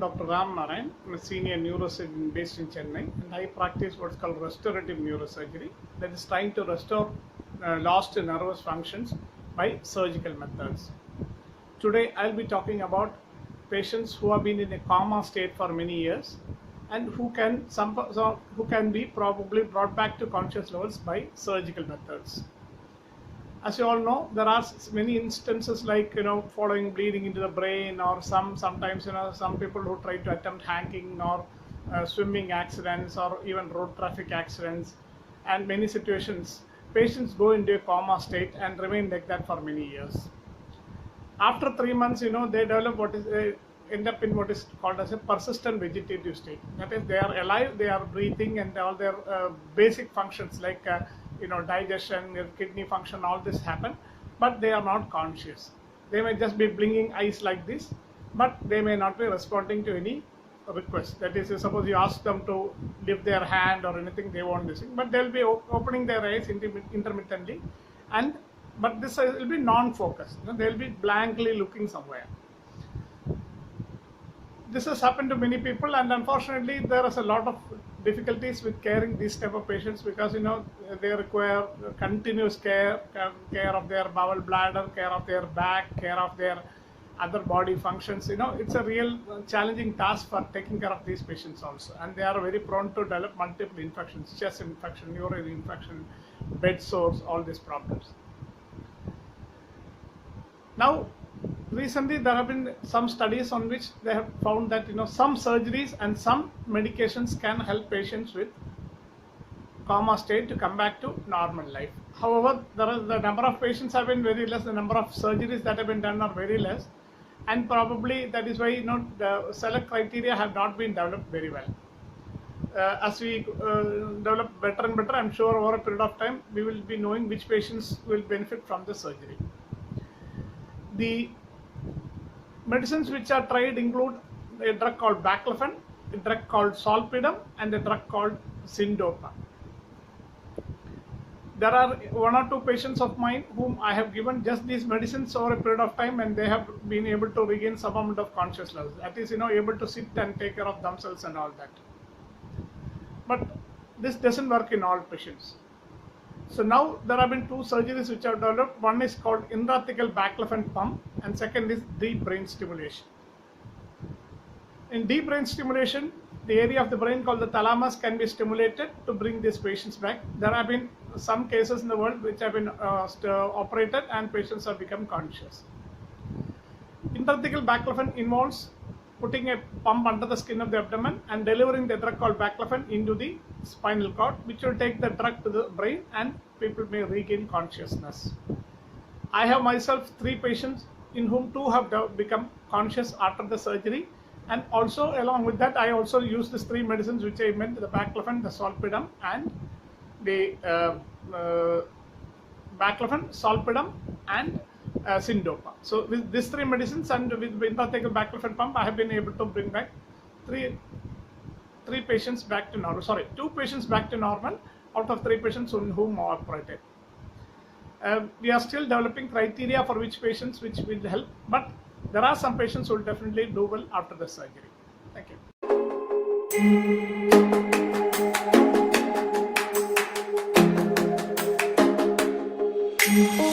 am Dr. R.Ramnarayan. I'm a senior neurosurgeon based in Chennai, and I practice what's called restorative neurosurgery, that is trying to restore lost nervous functions by surgical methods. Today I'll be talking about patients who have been in a coma state for many years and who can be probably brought back to conscious levels by surgical methods. As you all know, there are many instances like following bleeding into the brain, or sometimes some people who try to attempt hanging or swimming accidents or even road traffic accidents, and many situations patients go into a coma state and remain like that for many years. After 3 months, they develop end up in what is called as a persistent vegetative state. That is, they are alive, they are breathing, and all their basic functions like digestion, kidney function, all this happen, but they are not conscious. They may just be blinking eyes like this, but they may not be responding to any request. That is, suppose you ask them to lift their hand or anything, they won't listen, but they'll be opening their eyes intermittently, but this will be non-focused. They'll be blankly looking somewhere. This has happened to many people, and unfortunately there is a lot of difficulties with caring these type of patients, because they require continuous care of their bowel bladder, care of their back, care of their other body functions. It's a real challenging task for taking care of these patients also, and they are very prone to develop multiple infections, chest infection, urinary infection, bed sores, all these problems. Now, recently there have been some studies on which they have found that some surgeries and some medications can help patients with coma state to come back to normal life. However, the number of patients have been very less, the number of surgeries that have been done are very less, and probably that is why the select criteria have not been developed very well. As we develop better and better, I'm sure over a period of time we will be knowing which patients will benefit from the surgery. The medicines which are tried include a drug called baclofen, a drug called solpidem, and a drug called syndopa. There are 1 or 2 patients of mine whom I have given just these medicines over a period of time, and they have been able to regain some amount of conscious levels. That is, able to sit and take care of themselves and all that. But this doesn't work in all patients. So now there have been 2 surgeries which have developed. One is called intrathecal baclofen pump, and second is deep brain stimulation. In deep brain stimulation, the area of the brain called the thalamus can be stimulated to bring these patients back. There have been some cases in the world which have been operated, and patients have become conscious. Intrathecal baclofen involves putting a pump under the skin of the abdomen and delivering the drug called baclofen into the spinal cord, which will take the drug to the brain, and people may regain consciousness. I have myself 3 patients in whom 2 have become conscious after the surgery, and also along with that I also use these 3 medicines which I meant, the baclofen, the solpidem, and the baclofen, solpidem, and syndopa. So with these 3 medicines and with intrathecal baclofen pump, I have been able to bring back 3 patients back to normal. 2 patients back to normal out of 3 patients on whom I operated. We are still developing criteria for which patients which will help, but there are some patients who will definitely do well after the surgery. Thank you.